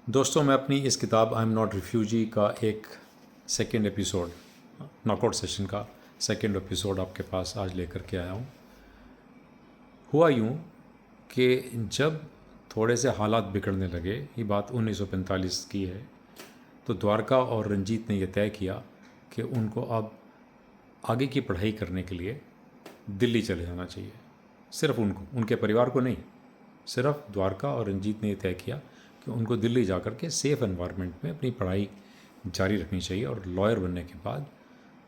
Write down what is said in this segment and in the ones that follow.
दोस्तों, मैं अपनी इस किताब आई एम नॉट रिफ्यूजी का एक सेकेंड एपिसोड, नॉकआउट सेशन का सेकेंड एपिसोड आपके पास आज लेकर के आया हूँ। हुआ यूँ कि जब थोड़े से हालात बिगड़ने लगे, ये बात 1945 की है, तो द्वारका और रंजीत ने यह तय किया कि उनको अब आगे की पढ़ाई करने के लिए दिल्ली चले जाना चाहिए। सिर्फ उनको, उनके परिवार को नहीं, सिर्फ द्वारका और रंजीत ने यह तय किया कि उनको दिल्ली जाकर के सेफ़ एनवायरनमेंट में अपनी पढ़ाई जारी रखनी चाहिए और लॉयर बनने के बाद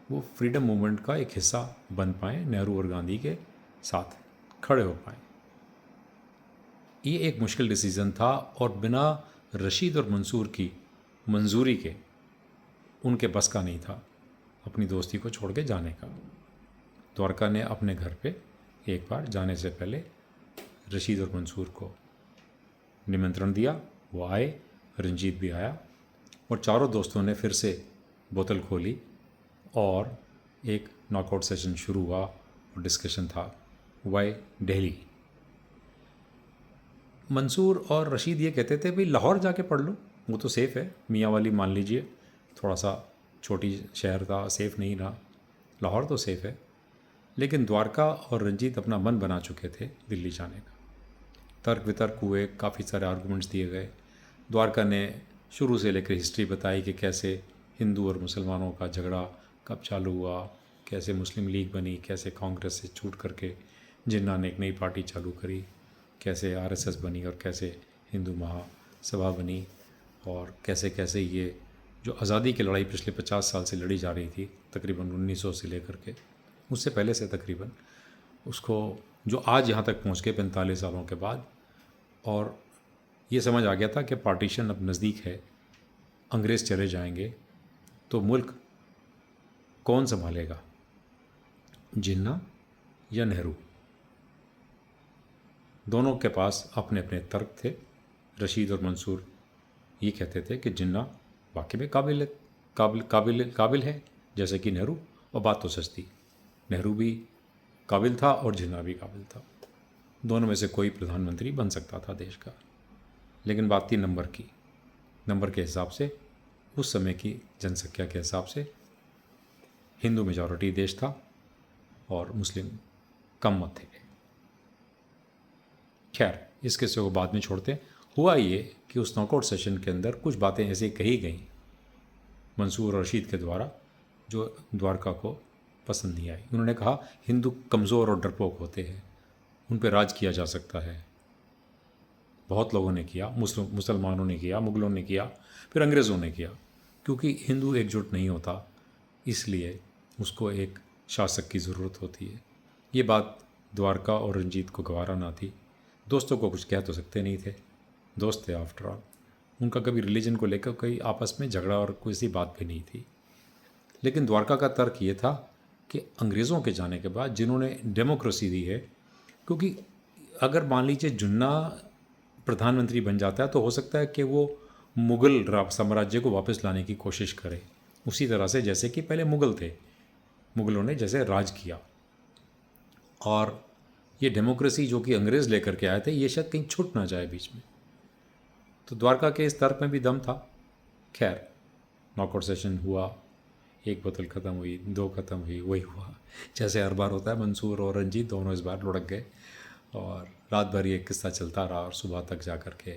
वो फ्रीडम मूवमेंट का एक हिस्सा बन पाएँ, नेहरू और गांधी के साथ खड़े हो पाएँ। ये एक मुश्किल डिसीज़न था और बिना रशीद और मंसूर की मंजूरी के उनके बस का नहीं था अपनी दोस्ती को छोड़ के जाने का। द्वारका ने अपने घर पे एक बार जाने से पहले रशीद और मंसूर को निमंत्रण दिया, वो आए, रंजीत भी आया और चारों दोस्तों ने फिर से बोतल खोली और एक नॉकआउट सेशन शुरू हुआ और डिस्कशन था वाई दिल्ली। मंसूर और रशीद ये कहते थे भाई लाहौर जाके पढ़ लो, वो तो सेफ़ है, मियाँ वाली मान लीजिए, थोड़ा सा छोटी शहर था, सेफ़ नहीं रहा, लाहौर तो सेफ़ है। लेकिन द्वारका और रंजीत अपना मन बना चुके थे दिल्ली जाने का। तर्क वितर्क हुए, काफ़ी सारे आर्गूमेंट्स दिए गए। द्वारका ने शुरू से लेकर हिस्ट्री बताई कि कैसे हिंदू और मुसलमानों का झगड़ा कब चालू हुआ, कैसे मुस्लिम लीग बनी, कैसे कांग्रेस से छूट करके जिन्ना ने एक नई पार्टी चालू करी, कैसे आरएसएस बनी और कैसे हिंदू महासभा बनी, और कैसे कैसे ये जो आज़ादी की लड़ाई पिछले 50 साल से लड़ी जा रही थी, तकरीबन 1900 से लेकर के उससे पहले से तकरीबन, उसको जो आज यहाँ तक पहुँच के 45 सालों के बाद, और ये समझ आ गया था कि पार्टीशन अब नज़दीक है, अंग्रेज़ चले जाएंगे तो मुल्क कौन संभालेगा, जिन्ना या नेहरू। दोनों के पास अपने अपने तर्क थे। रशीद और मंसूर ये कहते थे कि जिन्ना वाकई में काबिल है जैसे कि नेहरू, और बात तो सच थी, नेहरू भी काबिल था और जिन्ना भी काबिल था, दोनों में से कोई प्रधानमंत्री बन सकता था देश का। लेकिन बात थी नंबर की, नंबर के हिसाब से, उस समय की जनसंख्या के हिसाब से हिंदू मेजॉरिटी देश था और मुस्लिम कम मत थे। खैर, इस किस्से को बाद में छोड़ते हैं। हुआ ये कि उस नॉकआउट सेशन के अंदर कुछ बातें ऐसे कही गई मंसूर और रशीद के द्वारा जो द्वारका को पसंद नहीं आई। उन्होंने कहा हिंदू कमज़ोर और डरपोक होते हैं, उन पर राज किया जा सकता है। बहुत लोगों ने किया, मुसलमानों ने किया, मुग़लों ने किया, फिर अंग्रेज़ों ने किया। क्योंकि हिंदू एकजुट नहीं होता, इसलिए उसको एक शासक की ज़रूरत होती है। ये बात द्वारका और रंजीत को गवारा ना थी। दोस्तों को कुछ कह तो सकते नहीं थे, दोस्त थे आफ्टर ऑल। उनका कभी रिलीजन को लेकर कोई आपस में झगड़ा और कोई सी बात भी नहीं थी। लेकिन द्वारका का तर्क ये था कि अंग्रेज़ों के जाने के बाद जिन्होंने डेमोक्रेसी दी है, क्योंकि अगर मान लीजिए जुन्ना प्रधानमंत्री बन जाता है तो हो सकता है कि वो मुग़ल साम्राज्य को वापस लाने की कोशिश करे, उसी तरह से जैसे कि पहले मुग़ल थे, मुग़लों ने जैसे राज किया। और ये डेमोक्रेसी जो कि अंग्रेज़ लेकर के आए थे, ये शायद कहीं छूट ना जाए बीच में। तो द्वारका के इस तर्क में भी दम था। खैर, नॉकआउट सेशन हुआ, एक बोतल ख़त्म हुई, दो ख़त्म हुई, वही हुआ जैसे हर बार होता है। मंसूर और रंजीत दोनों इस बार लुढ़क गए और रात भर ये किस्सा चलता रहा और सुबह तक जा कर के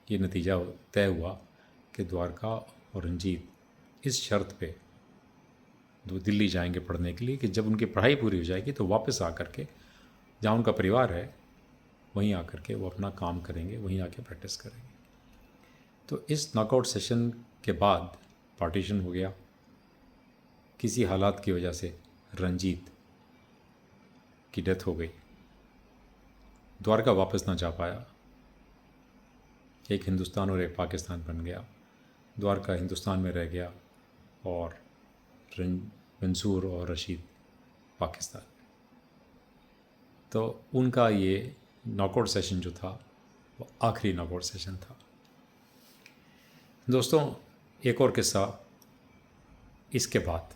ये नतीजा तय हुआ कि द्वारका और रंजीत इस शर्त पे वो दिल्ली जाएंगे पढ़ने के लिए कि जब उनकी पढ़ाई पूरी हो जाएगी तो वापस आ कर के जहाँ उनका परिवार है वहीं आकर के वो अपना काम करेंगे, वहीं आके प्रैक्टिस करेंगे। तो इस नॉकआउट सेशन के बाद पार्टीशन हो गया। किसी हालात की वजह से रंजीत की डेथ हो गई, द्वारका वापस ना जा पाया, एक हिंदुस्तान और एक पाकिस्तान बन गया। द्वारका हिंदुस्तान में रह गया और मंसूर और रशीद पाकिस्तान। तो उनका ये नॉकआउट सेशन जो था वो आखिरी नॉकआउट सेशन था। दोस्तों, एक और किस्सा इसके बाद